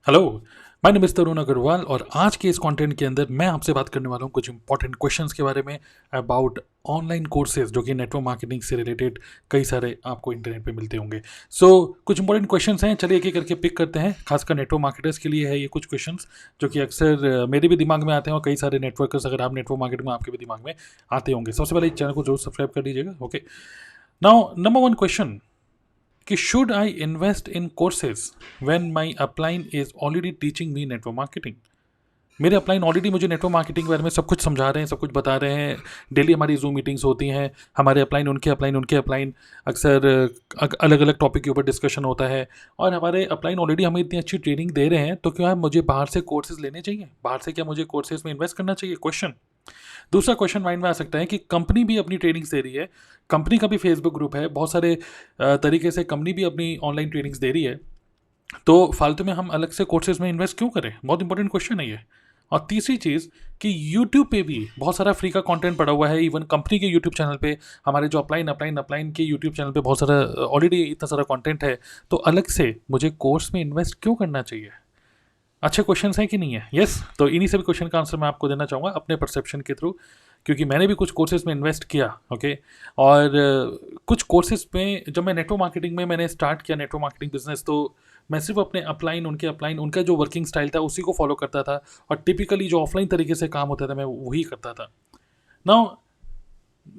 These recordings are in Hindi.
हेलो, माय नेम इज़ तरुण अग्रवाल और आज के इस कंटेंट के अंदर मैं आपसे बात करने वाला हूँ कुछ इंपॉर्टेंट क्वेश्चंस के बारे में अबाउट ऑनलाइन कोर्सेज जो कि नेटवर्क मार्केटिंग से रिलेटेड कई सारे आपको इंटरनेट पे मिलते होंगे। कुछ इंपॉर्टेंट क्वेश्चंस हैं, चलिए एक-एक करके पिक करते हैं। खासकर नेटवर्क मार्केटर्स के लिए है ये कुछ क्वेश्चंस जो कि अक्सर मेरे भी दिमाग में आते हैं और कई सारे नेटवर्कर्स अगर आप नेटवर्क मार्केटिंग में आपके भी दिमाग में आते होंगे। सबसे पहले इस चैनल को ज़रूर सब्सक्राइब कर लीजिएगा। ओके, नाउ नंबर 1 क्वेश्चन कि should I invest in courses when my upline is already teaching me network marketing. मेरे अपलाइन ऑलरेडी मुझे नेटवर्क मार्केटिंग के बारे में सब कुछ समझा रहे हैं, सब कुछ बता रहे हैं। डेली हमारी जूम मीटिंग्स होती हैं, हमारे अपलाइन उनके अपलाइन अक्सर अलग अलग टॉपिक के ऊपर डिस्कशन होता है और हमारे अपलाइन ऑलरेडी हमें इतनी अच्छी ट्रेनिंग दे रहे हैं, तो क्या मुझे बाहर से कोर्सेज लेने चाहिए? बाहर से क्या मुझे कोर्सेज में इन्वेस्ट करना चाहिए? क्वेश्चन। दूसरा क्वेश्चन माइंड में आ सकता है कि कंपनी भी अपनी ट्रेनिंग्स दे रही है, कंपनी का भी फेसबुक ग्रुप है, बहुत सारे तरीके से कंपनी भी अपनी ऑनलाइन ट्रेनिंग्स दे रही है, तो फालतू में हम अलग से कोर्सेज में इन्वेस्ट क्यों करें? बहुत इंपॉर्टेंट क्वेश्चन है ये। और तीसरी चीज़ कि यूट्यूब पे भी बहुत सारा फ्री का कंटेंट पड़ा हुआ है, इवन कंपनी के यूट्यूब चैनल पे, हमारे जो अपलाइन के यूट्यूब चैनल पे बहुत सारा ऑलरेडी इतना सारा कंटेंट है, तो अलग से मुझे कोर्स में इन्वेस्ट क्यों करना चाहिए? अच्छे क्वेश्चंस हैं कि नहीं है? यस, तो इन्हीं सभी क्वेश्चन का आंसर मैं आपको देना चाहूँगा अपने परसेप्शन के थ्रू, क्योंकि मैंने भी कुछ कोर्सेज में इन्वेस्ट किया। ओके, और कुछ कोर्सेज में जब मैं नेटवर्क मार्केटिंग में मैंने स्टार्ट किया नेटवर्क मार्केटिंग बिजनेस, तो मैं सिर्फ अपने अपलाइन उनका जो वर्किंग स्टाइल था उसी को फॉलो करता था और टिपिकली जो ऑफलाइन तरीके से काम होता था मैं वही करता था। नाउ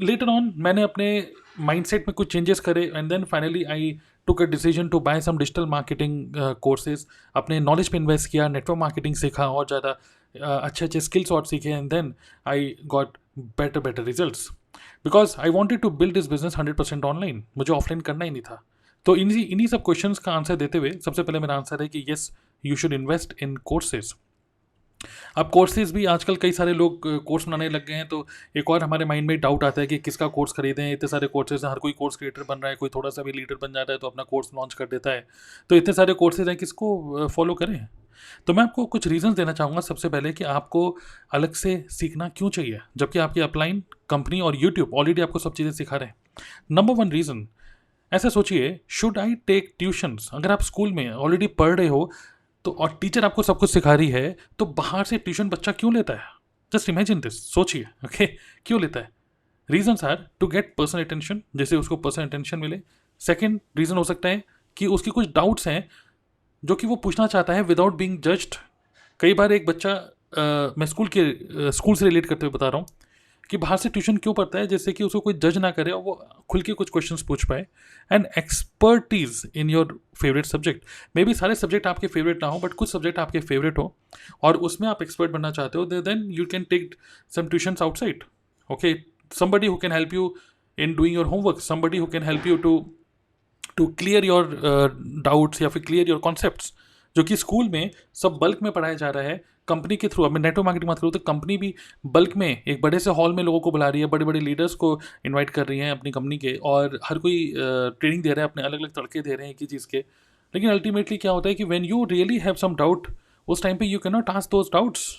लेटर ऑन मैंने अपने माइंडसेट में कुछ चेंजेस करे and then finally I took a decision to buy some digital marketing courses. अपने नॉलेज पे इन्वेस्ट किया, नेटवर्क मार्केटिंग सीखा और ज़्यादा अच्छे अच्छे स्किल्स और सीखे and then I got better results because I wanted to build this business 100% online. मुझे ऑफलाइन करना ही नहीं था। तो इन्हीं इन्हीं सब क्वेश्चंस का आंसर देते हुए सबसे पहले मेरा आंसर है कि yes, you should invest in courses. अब कोर्सेज भी आजकल कई सारे लोग कोर्स बनाने लग गए हैं, तो एक और हमारे माइंड में डाउट आता है कि किसका कोर्स खरीदें। इतने सारे कोर्सेज हैं, हर कोई कोर्स क्रिएटर बन रहा है, कोई थोड़ा सा भी लीडर बन जाता है तो अपना कोर्स लॉन्च कर देता है। तो इतने सारे कोर्सेज हैं, किसको फॉलो करें? तो मैं आपको कुछ रीजंस देना चाहूँगा। सबसे पहले कि आपको अलग से सीखना क्यों चाहिए जबकि आपकी अपलाइन कंपनी और यूट्यूब ऑलरेडी आपको सब चीज़ें सिखा रहे हैं। नंबर 1 रीज़न, ऐसा सोचिए, शुड आई टेक ट्यूशन्स? अगर आप स्कूल में ऑलरेडी पढ़ रहे हो तो और टीचर आपको सब कुछ सिखा रही है, तो बाहर से ट्यूशन बच्चा क्यों लेता है? जस्ट इमेजिन दिस, सोचिए। ओके, क्यों लेता है? Reasons are to get personal attention, जैसे उसको पर्सनल अटेंशन मिले। सेकेंड रीज़न हो सकता है कि उसकी कुछ डाउट्स हैं जो कि वो पूछना चाहता है विदाउट बीइंग जज्ड। कई बार एक बच्चा मैं स्कूल से रिलेट करते हुए बता रहा हूँ कि बाहर से ट्यूशन क्यों पढ़ता है, जैसे कि उसको कोई जज ना करे और वो खुल के कुछ क्वेश्चंस पूछ पाए। And expertise in your favourite subject, may be सारे सब्जेक्ट आपके फेवरेट ना हो बट कुछ सब्जेक्ट आपके फेवरेट हो और उसमें आप एक्सपर्ट बनना चाहते हो, then you can take some tuitions outside. Okay, somebody who can help you in doing your homework, somebody who can help you to clear your doubts या फिर clear your concepts, जो कि स्कूल में सब बल्क में पढ़ाया जा रहा है। कंपनी के थ्रू, अब मैं नेटवर्क मार्केटिंग बात करूँ तो कंपनी भी बल्क में एक बड़े से हॉल में लोगों को बुला रही है, बड़े बड़े लीडर्स को इनवाइट कर रही हैं अपनी कंपनी के, और हर कोई ट्रेनिंग दे रहा है, अपने अलग अलग तड़के दे रहे हैं एक ही चीज़ के। लेकिन अल्टीमेटली क्या होता है कि when you really have some doubt, उस टाइम पे you can not ask those doubts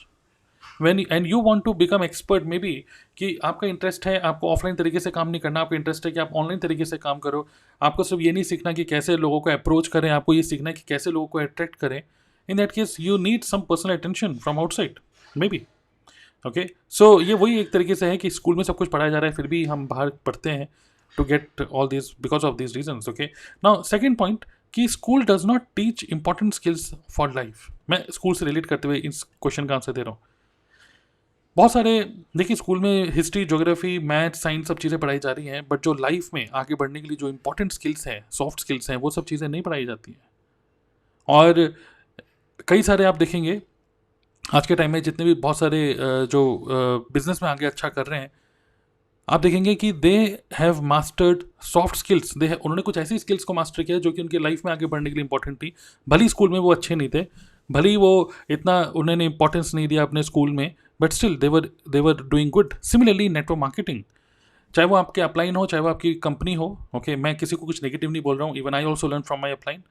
when and you want to become expert. Maybe कि आपका इंटरेस्ट है, आपको ऑफलाइन तरीके से काम नहीं करना, आपका इंटरेस्ट है कि आप ऑनलाइन तरीके से काम करो। आपको सिर्फ ये नहीं सीखना कि कैसे लोगों को अप्रोच करें, आपको ये सीखना है कि कैसे लोगों को अट्रैक्ट करें। In that case you need some personal attention from outside maybe. Okay, so ये वही एक तरीके से है कि स्कूल में सब कुछ पढ़ाया जा रहा है, फिर भी हम बाहर पढ़ते हैं to get all this because of this reasons. Okay, now second point कि school does not teach important skills for life. मैं स्कूल से रिलेट करते हुए इस क्वेश्चन का आंसर दे रहा हूँ। बहुत सारे, देखिए, स्कूल में हिस्ट्री, ज्योग्राफी, मैथ, साइंस सब चीज़ें पढ़ाई जा रही हैं, बट जो लाइफ में आगे बढ़ने के लिए जो इंपॉर्टेंट स्किल्स हैं, सॉफ्ट स्किल्स हैं, वो सब चीज़ें नहीं पढ़ाई जाती हैं। और कई सारे आप देखेंगे आज के टाइम में जितने भी बहुत सारे जो बिजनेस में आगे अच्छा कर रहे हैं, आप देखेंगे कि they have mastered soft skills. उन्होंने कुछ ऐसी स्किल्स को मास्टर किया जो कि उनके लाइफ में आगे बढ़ने के लिए इंपॉर्टेंट थी। भले स्कूल में वो अच्छे नहीं थे, भले ही वो इतना उन्होंने इंपॉर्टेंस नहीं दिया अपने स्कूल में, but still they were doing good. Similarly network marketing, चाहे वो आपके अपलाइन हो, चाहे वो आपकी कंपनी हो। ओके, मैं किसी को कुछ नेगेटिव नहीं बोल रहा हूँ। Even I also learn from my upline,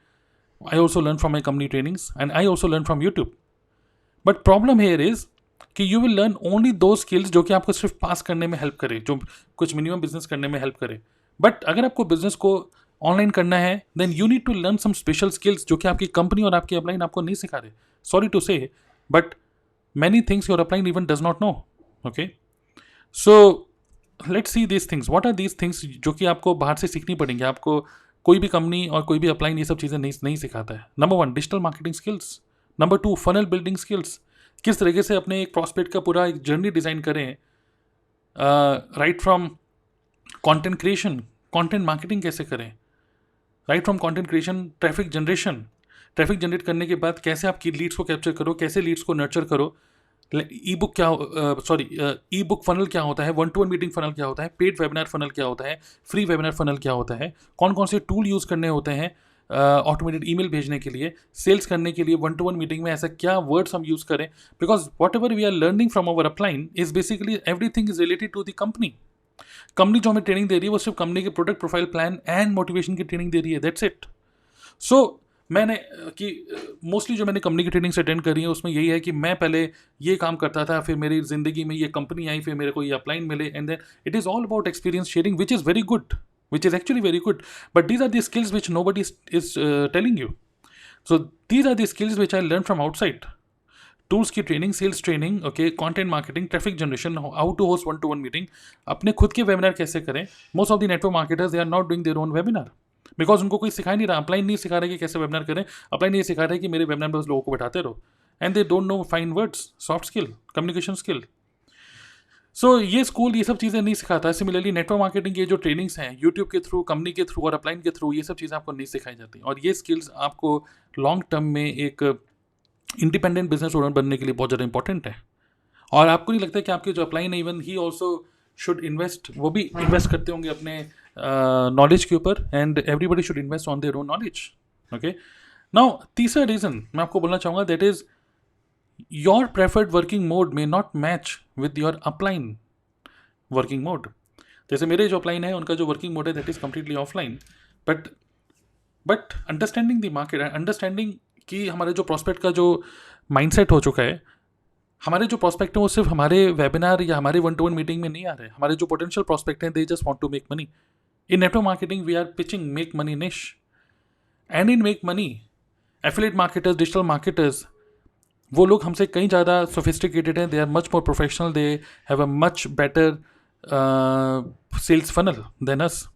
I also learn from my company trainings and I also learn from YouTube. But problem here is कि यू विल लर्न ओनली दो स्किल्स जो कि आपको सिर्फ पास करने में हेल्प करे, जो कुछ मिनिमम बिजनेस करने में हेल्प करे। बट अगर आपको बिजनेस को ऑनलाइन करना है, then you need to learn some special skills जो कि आपकी कंपनी और आपकी अपलाइन आपको नहीं सिखा रहे. सॉरी टू से, but many things your upline even does not know. Okay, so let's see these things. What are these things जो कि आपको बाहर से सीखनी पड़ेंगे. आपको कोई भी कंपनी और कोई भी अपलाइन ये सब चीज़ें नहीं सिखाता है. Number 1, digital marketing skills. Number 2, funnel building skills. किस तरीके से अपने एक प्रॉस्पेक्ट का पूरा एक जर्नी डिज़ाइन करें, right from content creation, content marketing कैसे करें, right from content creation, traffic generate करने के बाद कैसे आपकी लीड्स को कैप्चर करो, कैसे लीड्स को नर्चर करो. ई बुक फनल क्या होता है, 1-to-1 मीटिंग फनल क्या होता है, पेड वेबिनार फनल क्या होता है, फ्री वेबिनार फनल क्या होता है, कौन कौन से टूल यूज़ करने होते हैं ऑटोमेटेड ईमेल भेजने के लिए, सेल्स करने के लिए 1-to-1 मीटिंग में ऐसा क्या वर्ड्स हम यूज़ करें. Because whatever we are learning from our upline is basically everything is related to the company. Company जो हमें ट्रेनिंग दे रही है वो सिर्फ कंपनी के product profile plan and motivation की ट्रेनिंग दे रही है. That's it. सो मैंने कि मोस्टली जो मैंने कंपनी की ट्रेनिंग्स अटेंड करी है उसमें यही है कि मैं पहले ये काम करता था, फिर मेरी ज़िंदगी में ये कंपनी आई, फिर मेरे को ये अपलाइन मिले, and then it is all about experience sharing which is very good, which is actually very good. But these are the skills which nobody is telling you. So these are the skills which I learn from outside. Tools की training, sales training, okay, content marketing, traffic generation, how to host 1-to-1 meeting, अपने खुद के वेबिनार कैसे करें. Most of the network marketers they are not doing their own webinar because उनको कोई सिखा नहीं रहा. अपलाइन नहीं सिखा रहे कि कैसे वेबिनार करें. अपलाइन नहीं सिखा रहे कि मेरे वेबिनार में बस लोगों को बैठाते रहो, and they don't know fine words, soft skill, communication skill. So ये स्कूल ये सब चीज़ें नहीं सिखाता. सिमिलरली नेटवर्क मार्केटिंग की जो ट्रेनिंग्स हैं यूट्यूब के थ्रू, कंपनी के थ्रू और अपलाइन के थ्रू, ये सब चीज़ें आपको नहीं सिखाई जाती. और ये स्किल्स आपको लॉन्ग टर्म में एक इंडिपेंडेंट बिजनेस ओनर बनने के लिए बहुत ज़्यादा इंपॉर्टेंट है. और आपको नहीं लगता कि आपके जो अपलाइन है even he also should invest, वो भी इन्वेस्ट करते होंगे अपने नॉलेज के ऊपर, and everybody should invest on their own knowledge. Okay, now तीसरा रीज़न मैं आपको बोलना चाहूँगा, that is your preferred working mode may not match with your upline working mode. जैसे मेरे जो अपलाइन है उनका जो वर्किंग मोड है that is completely offline. But understanding the market, understanding कि हमारे जो प्रॉस्पेक्ट का जो माइंडसेट हो चुका है, हमारे जो प्रॉस्पेक्ट हैं वो सिर्फ हमारे वेबिनार या हमारे 1-to-1 मीटिंग में नहीं आ रहे. हमारे जो पोटेंशियल प्रॉस्पेक्ट हैं they just want to make money. In network marketing we are pitching make money niche, and in make money affiliate marketers, digital marketers, वो लोग हमसे कहीं ज़्यादा सोफिस्टिकेटेड हैं. They are much more professional, they have a much better sales funnel than us.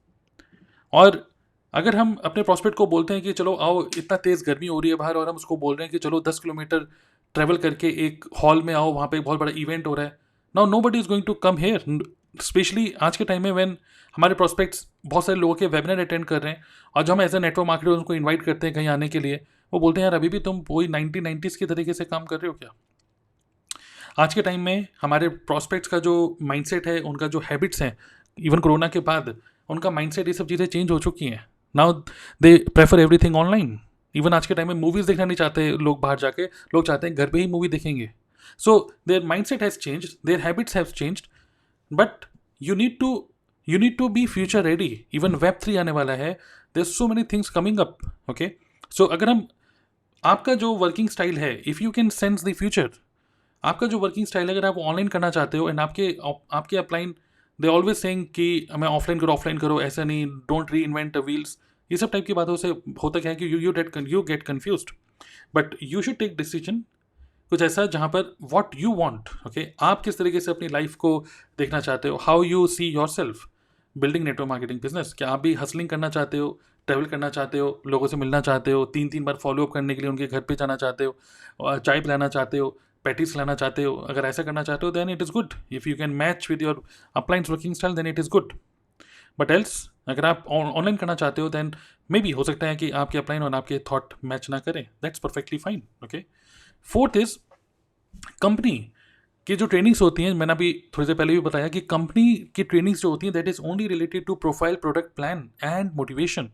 और अगर हम अपने प्रॉस्पेक्ट को बोलते हैं कि चलो आओ, इतना तेज़ गर्मी हो रही है बाहर, और हम उसको बोल रहे हैं कि चलो 10 किलोमीटर ट्रैवल करके एक हॉल में आओ, वहाँ पे एक बहुत बड़ा इवेंट हो रहा है. Now nobody is going to come here. Specially आज के टाइम में व्हेन हमारे प्रॉस्पेक्ट्स बहुत सारे लोगों के वेबिनार अटेंड कर रहे हैं, और जो हम एज ए नेटवर्क मार्केटर उनको इन्वाइट करते हैं कहीं आने के लिए, वो बोलते हैं यार अभी भी तुम वही 1990s के तरीके से काम कर रहे हो क्या. आज के टाइम में हमारे प्रॉस्पेक्ट्स का जो माइंडसेट है, उनका जो हैबिट्स हैं, इवन कोरोना के बाद उनका माइंडसेट, ये सब चीज़ें चेंज हो चुकी हैं. Now they prefer everything online. Even आज के टाइम में मूवीज़ देखना नहीं चाहते लोग बाहर जाके, लोग चाहते हैं घर पे ही मूवी देखेंगे. So their mindset has changed, their habits have changed, but you need to be future ready. Even Web3 आने वाला है, there so many things coming up. Okay, so अगर हम, आपका जो वर्किंग स्टाइल है, if you can sense the future, आपका जो वर्किंग स्टाइल अगर आप ऑनलाइन करना चाहते हो, एंड आपके अपलाइन दे ऑलवेज सेइंग कि हमें ऑफलाइन करो, ऐसा नहीं, डोंट री इन्वेंट व्हील्स, ये सब टाइप की बातों से होता क्या है कि you get confused. But you should take decision कुछ ऐसा जहाँ पर व्हाट यू वांट. ओके, आप किस तरीके से अपनी लाइफ को देखना चाहते हो, how you see your self building network marketing business. क्या आप भी हसलिंग करना चाहते हो, ट्रैवल करना चाहते हो, लोगों से मिलना चाहते हो, 3-3 बार फॉलोअप करने के लिए उनके घर पे जाना चाहते हो, चाय पिलाना चाहते हो, पैटीज लाना चाहते हो. अगर ऐसा करना चाहते हो then it is good. If you can match with your uplines working style then it is good. But else अगर आप ऑनलाइन करना चाहते हो देन मे बी हो सकता है कि आपके अपलाइन और आपके थॉट मैच ना करें. That's perfectly fine. Okay, fourth is company की जो ट्रेनिंग्स होती हैं, मैंने अभी थोड़ी देर पहले भी बताया कि कंपनी की ट्रेनिंग्स जो होती हैं that is only related to profile, product plan and motivation,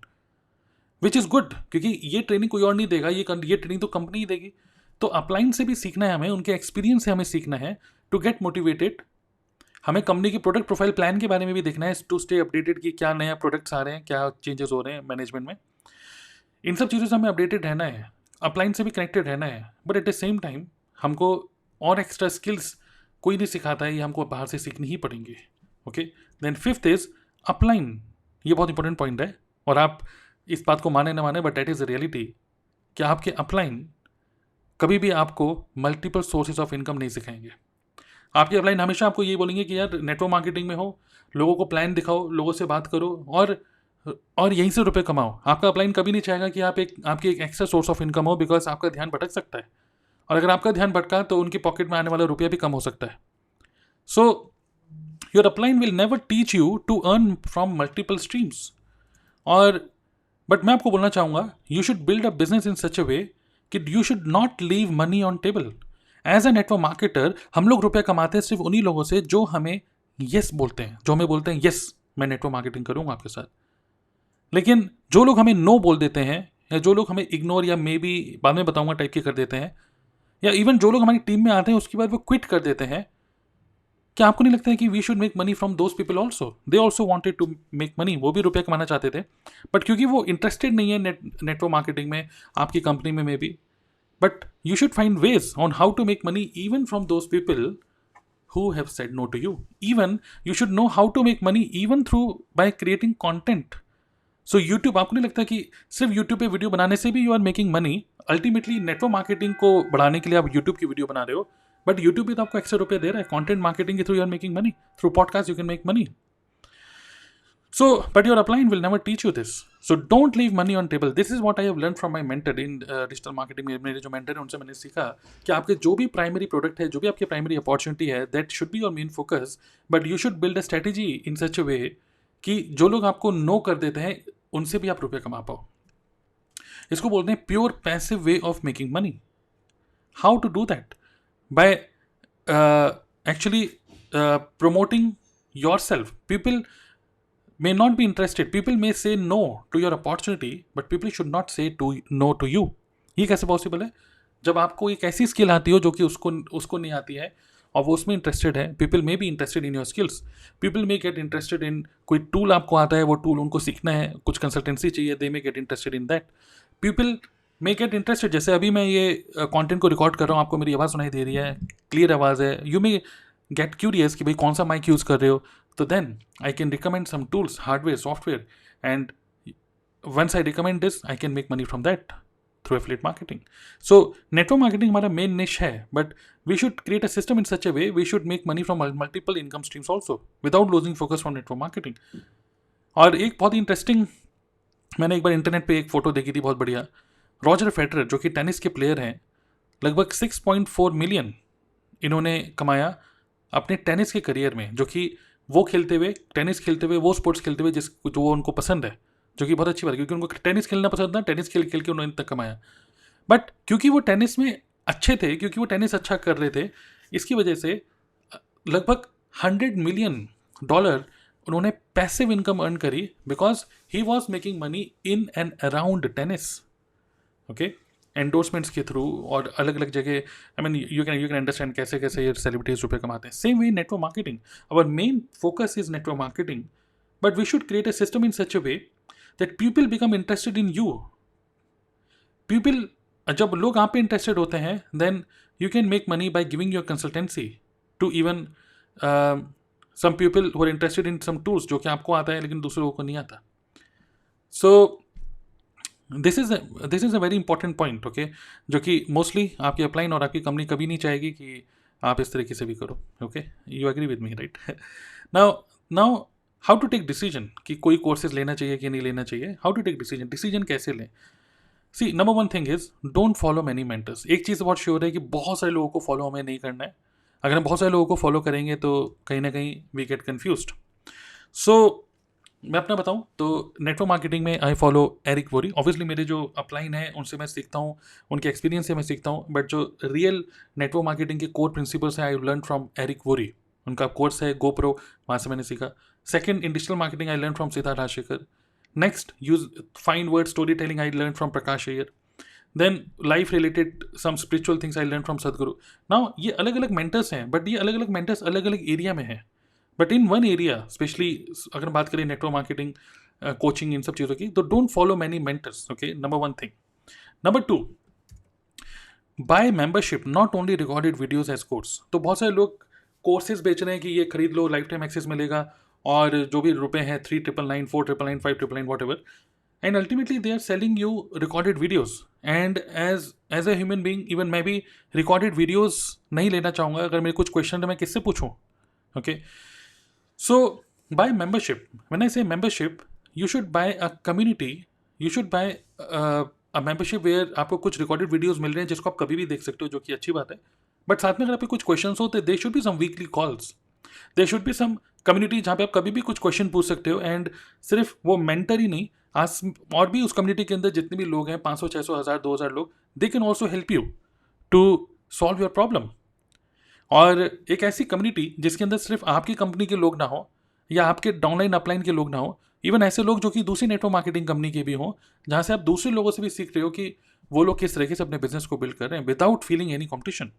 which is good, क्योंकि ये ट्रेनिंग कोई और नहीं देगा, ये ट्रेनिंग तो कंपनी ही देगी. तो अपलाइन से भी सीखना है हमें, उनके एक्सपीरियंस से हमें सीखना है टू गेट मोटिवेटेड. हमें कंपनी की प्रोडक्ट प्रोफाइल प्लान के बारे में भी देखना है टू स्टे अपडेटेड कि क्या नया प्रोडक्ट्स आ रहे हैं, क्या चेंजेस हो रहे हैं मैनेजमेंट में. इन सब चीज़ों से हमें अपडेटेड रहना है, अपलाइन से भी कनेक्टेड रहना है. But at the same time हमको और एक्स्ट्रा स्किल्स कोई नहीं सिखाता है, ये हमको बाहर से सीखनी ही पड़ेंगे. Okay, then fifth is upline. ये बहुत इंपॉर्टेंट पॉइंट है, और आप इस बात को माने ना माने, बट दैट इज़ रियलिटी कि आपके अपलाइन कभी भी आपको मल्टीपल सोर्सेज ऑफ इनकम नहीं सिखाएंगे। आपके अपलाइन हमेशा आपको ये बोलेंगे कि यार नेटवर्क मार्केटिंग में हो, लोगों को प्लान दिखाओ, लोगों से बात करो और यहीं से रुपए कमाओ। आपका अपलाइन कभी नहीं चाहेगा कि आपकी एक एक्स्ट्रा सोर्स ऑफ इनकम हो, बिकॉज आपका ध्यान भटक सकता है, और अगर आपका ध्यान भटका तो उनकी पॉकेट में आने वाला रुपया भी कम हो सकता है। So your upline will never teach you to earn from multiple streams. और बट मैं आपको बोलना चाहूँगा, you should build a business in such a way कि you should not leave money on table. As a network marketer हम लोग रुपया कमाते हैं सिर्फ उन्हीं लोगों से जो हमें यस बोलते हैं, जो हमें बोलते हैं यस मैं नेटवर्क मार्केटिंग करूँगा आपके साथ। लेकिन जो लोग हमें नो बोल देते हैं, या जो लोग हमें इग्नोर या मे बी बाद में बताऊंगा टाइप के कर देते हैं, या इवन जो लोग हमारी टीम में आते हैं उसके बाद वो क्विट कर देते हैं, क्या आपको नहीं लगता है कि we should make money from those people also? They also wanted to make money, वो भी रुपया कमाना चाहते थे, बट क्योंकि वो इंटरेस्टेड नहीं है नेटवर्क मार्केटिंग में आपकी कंपनी में may be, but you should find ways on how to make money even from those people who have said no to you. Even you should know how to make money even through by creating content. So YouTube, आपको नहीं लगता कि सिर्फ YouTube पे वीडियो बनाने से भी you are making money? Ultimately network marketing को बढ़ाने के लिए आप YouTube की वीडियो बना रहे हो, बट YouTube भी तो आपको एक्स्ट्रा रुपये दे रहा है। कंटेंट मार्केटिंग के through you are making money, through podcast you can make money. So, but your upline will never teach you this. So don't leave money on table. This is what I have learned from my mentor in digital marketing. मेरे जो mentor हैं उनसे मैंने सीखा कि आपके जो भी प्राइमरी प्रोडक्ट है, जो भी आपकी प्राइमरी अपॉर्चुनिटी है, that should be your main focus. But you should build a strategy in such a way कि जो लोग आपको नो कर देते हैं उनसे भी आप रुपये कमा पाओ। इसको बोलते हैं pure passive way of making money. How to do that? By actually promoting yourself. People may not be interested. People may say no to your opportunity, but people should not say no to you. ये कैसे पॉसिबल है? जब आपको एक ऐसी स्किल आती हो जो कि उसको नहीं आती है और वो उसमें इंटरेस्टेड है, people may be interested in your skills. People may get interested इन कोई टूल आपको आता है, वो टूल उनको सीखना है, कुछ कंसल्टेंसी चाहिए, they may get interested in that. People may get interested, जैसे अभी मैं ये कंटेंट को रिकॉर्ड कर रहा हूँ, आपको मेरी आवाज़ सुनाई दे रही है, क्लियर आवाज़ है, यू मे गेट क्यूरियस कि भाई कौन सा माइक यूज़ कर रहे हो, तो then I can recommend some tools, hardware, software, and once I recommend this I can make money from that through affiliate marketing. So network marketing हमारा मेन निश है, but we should create a system in such a way we should make money from multiple income streams also without losing focus from network marketing. और एक बहुत ही इंटरेस्टिंग, मैंने एक बार इंटरनेट पे एक फोटो देखी थी बहुत बढ़िया। रॉजर फेडरर जो कि टेनिस के प्लेयर हैं, लगभग 6.4 मिलियन इन्होंने कमाया अपने टेनिस के करियर में, जो कि वो खेलते हुए, टेनिस खेलते हुए, वो स्पोर्ट्स खेलते हुए जो वो उनको पसंद है, जो कि बहुत अच्छी बात है क्योंकि उनको टेनिस खेलना पसंद था, टेनिस खेल खेल के उन्होंने तक कमाया। बट क्योंकि वो टेनिस में अच्छे थे, क्योंकि वो टेनिस अच्छा कर रहे थे, इसकी वजह से लगभग $100 मिलियन उन्होंने पैसिव इनकम अर्न करी, because he was making money in and around tennis. Okay, endorsements के थ्रू और अलग अलग जगह, I mean you can understand कैसे कैसे ये सेलिब्रिटीज रुपये कमाते हैं। Same way network marketing, our main focus is network marketing, but we should create a system in such a way that people become interested in you. People, जब लोग आप पे इंटरेस्टेड होते हैं, then you can make money by giving your consultancy to even some people who are interested in some tools, जो कि आपको आता है लेकिन दूसरे लोगों को नहीं आता। So this is a very important point, okay, जो कि मोस्टली आपकी अपलाइन और आपकी कंपनी कभी नहीं चाहेगी कि आप इस तरीके से भी करो। Okay, you agree with me, right? Now how to take decision कि कोई कोर्सेज लेना चाहिए कि नहीं लेना चाहिए। हाउ टू टेक डिसीजन कैसे लें? See, number one thing is don't follow many mentors. एक चीज़ बहुत श्योर है कि बहुत सारे लोगों को फॉलो हमें नहीं करना है। अगर हम बहुत सारे लोगों को फॉलो करेंगे तो कहीं ना कहीं वी गेट कन्फ्यूज्ड। सो मैं अपना बताऊं तो नेटवर्क मार्केटिंग में I follow Eric Worre. Obviously मेरे जो अपलाइन है उनसे मैं सीखता हूं, उनके एक्सपीरियंस से मैं सीखता हूं, बट जो रियल नेटवर्क मार्केटिंग के कोर प्रिंसिपल्स हैं I learn from Eric Worre. उनका कोर्स है GoPro, वहाँ से मैंने सीखा। Second, in digital marketing I learn from Siddharth Rajshekhar. Next, use fine word storytelling I learn from Prakash Iyer. Then life related some spiritual things I learn from Sadhguru. Now ये अलग अलग मेंटर्स हैं, बट ये अलग अलग मेंटर्स अलग अलग एरिया में हैं, but in one area specially अगर बात करें नेटवर्क मार्केटिंग, कोचिंग, इन सब चीज़ों की, तो don't follow many mentors. Okay, number one thing. Number two, buy membership, not only recorded videos as course. तो बहुत सारे लोग कोर्सेज बेच रहे हैं कि ये खरीद लो, लाइफ टाइम एक्सेस मिलेगा, और जो भी रुपए हैं 3,999, 4,999, 5,999, what ever, and ultimately they are selling you recorded videos. And as a human being, even मैं भी recorded videos नहीं लेना चाहूँगा. अगर मेरे कुछ question है मैं किससे पूछूँ? Okay, so buy membership. When I say membership, you should buy a community. You should buy a membership where आपको कुछ recorded videos मिल रहे हैं जिसको आप कभी भी देख सकते हो, जो कि अच्छी बात है. बट साथ में अगर आपके कुछ questions हो तो there should be some weekly calls. There should be some community जहाँ पे आप कभी भी कुछ question पूछ सकते हो. एंड सिर्फ वो mentor ही नहीं, आज और भी उस कम्युनिटी के अंदर जितने भी लोग हैं, 500, 600, 1000, 2000 लोग, they can also help you to solve your problem. और एक ऐसी कम्युनिटी जिसके अंदर सिर्फ आपकी कंपनी के लोग ना हो या आपके डाउनलाइन अपलाइन के लोग ना हो, इवन ऐसे लोग जो कि दूसरी नेटवर्क मार्केटिंग कंपनी के भी हों, जहाँ से आप दूसरे लोगों से भी सीख रहे हो कि वो लोग किस तरीके से अपने बिजनेस को बिल्ड कर रहे हैं without feeling any competition.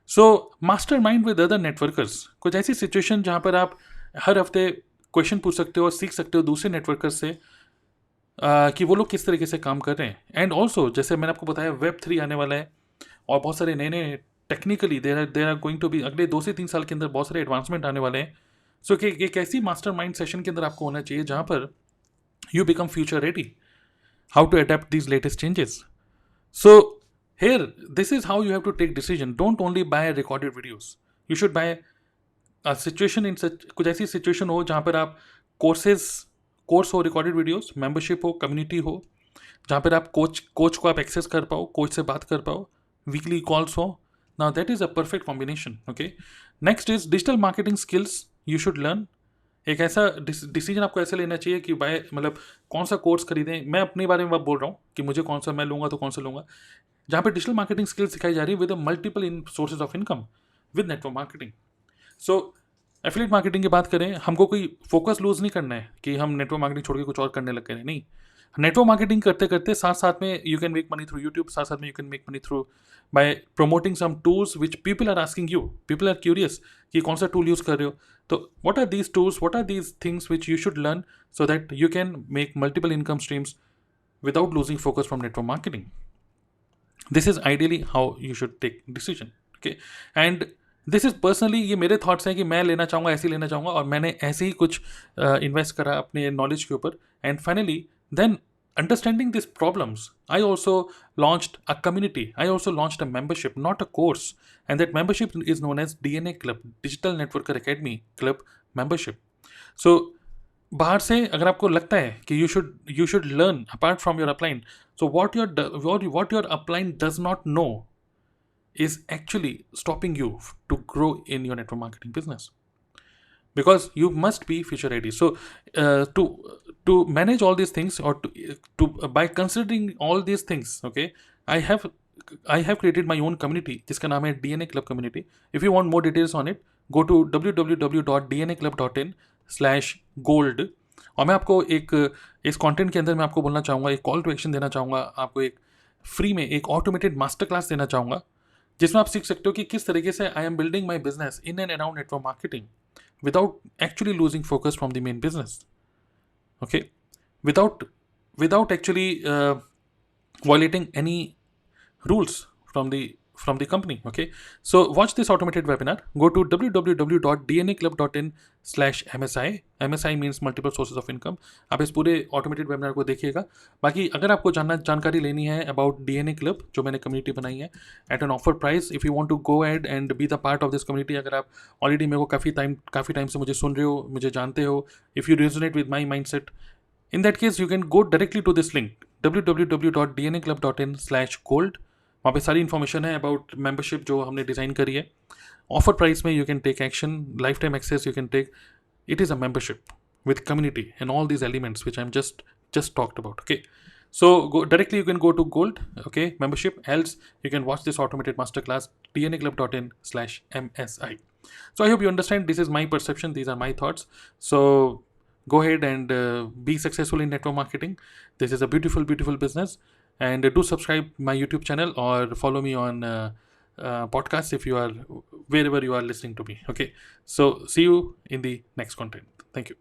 So master mind with other networkers, कुछ ऐसी सिचुएशन जहाँ पर आप हर हफ्ते क्वेश्चन पूछ सकते हो और सीख सकते हो दूसरे नेटवर्कर्स से कि वो लोग किस तरीके से काम कर रहे हैं. एंड ऑल्सो जैसे मैंने आपको बताया Web3 आने वाला है और बहुत सारे नए नए technically there are going to be अगले 2 से 3 साल के अंदर बहुत सारे एडवांसमेंट आने वाले हैं. सो कि एक ऐसी मास्टर माइंड सेशन के अंदर आपको होना चाहिए जहाँ पर you become future ready, how to adapt these latest changes. So here this is how you have to take decision. Don't only buy recorded videos. You should buy a situation in such, कुछ ऐसी सिचुएशन हो जहाँ पर आप कोर्स हो, रिकॉर्डेड वीडियोस, मेंबरशिप हो, कम्युनिटी हो, जहाँ पर आप कोच को आप एक्सेस कर पाओ, कोच से बात कर पाओ, वीकली कॉल्स हो. Now that is a perfect combination. Okay, next is digital marketing skills you should learn. एक ऐसा डिसीजन आपको ऐसे लेना चाहिए कि भाई मतलब कौन सा कोर्स खरीदें. मैं अपने बारे में बोल रहा हूँ कि मुझे कौन सा मैं लूँगा तो कौन सा लूँगा, जहाँ पे डिजिटल मार्केटिंग स्किल्स सिखाई जा रही है with multiple in sources of income with network marketing. So affiliate marketing की बात करें, हमको कोई फोकस लूज नहीं करना है कि हम नेटवर्क मार्केटिंग छोड़ के कुछ और करने लग गए. नहीं, नेटवर्क मार्केटिंग करते करते साथ साथ में you can make money through YouTube, साथ साथ में you can make money through by promoting some tools which people are asking you. People are curious कि कौन सा टूल यूज़ कर रहे हो. तो what are these tools, what are these things which you should learn so that you can make multiple income streams without losing focus from network marketing. This is ideally how you should take decision. Okay, and this is personally, ये मेरे thoughts हैं कि मैं लेना चाहूँगा, ऐसे ही लेना चाहूँगा और मैंने ऐसे ही कुछ इन्वेस्ट करा अपने नॉलेज के ऊपर. And finally then understanding these problems, I also launched a community. I also launched a membership, not a course, and that membership is known as DNA Club, Digital Networker Academy Club membership. So बाहर से अगर आपको लगता है कि you should learn apart from your upline, so what your upline does not know is actually stopping you to grow in your network marketing business, because you must be future ready. So to manage all these things, or to by considering all these things, okay, I have created my own community जिसका नाम है DNA Club Community. If you want more details on it, go to www.dnaclub.in/gold. और मैं आपको इस कंटेंट के अंदर मैं आपको बोलना चाहूँगा, एक कॉल टू एक्शन देना चाहूँगा, आपको एक फ्री में एक ऑटोमेटेड मास्टर क्लास देना चाहूँगा जिसमें आप सीख सकते हो कि किस तरीके से I am building my business in and around network marketing without actually losing focus from the main business. Okay, without actually violating any rules from the company. Okay, so watch this automated webinar. Go to www.dnaclub.in/msi. MSI means multiple sources of income. आप इस पूरे ऑटोमेटेड वेबिनार को देखिएगा. बाकी अगर आपको जानकारी लेनी है अबाउट DNA क्लब जो मैंने कम्युनिटी बनाई है at an offer price, if you want to go ahead and be the part of this community, अगर आप ऑलरेडी मेरे को काफ़ी टाइम से मुझे सुन रहे हो, मुझे जानते हो, if you resonate with my mind set, in that case you can go directly to this link www.dnaclub.in/gold. वहाँ पे सारी इन्फॉर्मेशन है अबाउट मेंबरशिप जो हमने डिज़ाइन करी है. ऑफर प्राइस में you can take action, lifetime access you can take. It is a membership with community and all these elements which I'm just talked about. Okay, so go directly, you can go to gold, okay, membership, else you can watch this automated masterclass dnaclub.in/msi. So I hope you understand. This is my perception, these are my thoughts. So go ahead and be successful in network marketing. This is a beautiful business, and do subscribe my YouTube channel or follow me on podcasts if you are wherever you are listening to me. Okay, so see you in the next content. Thank you.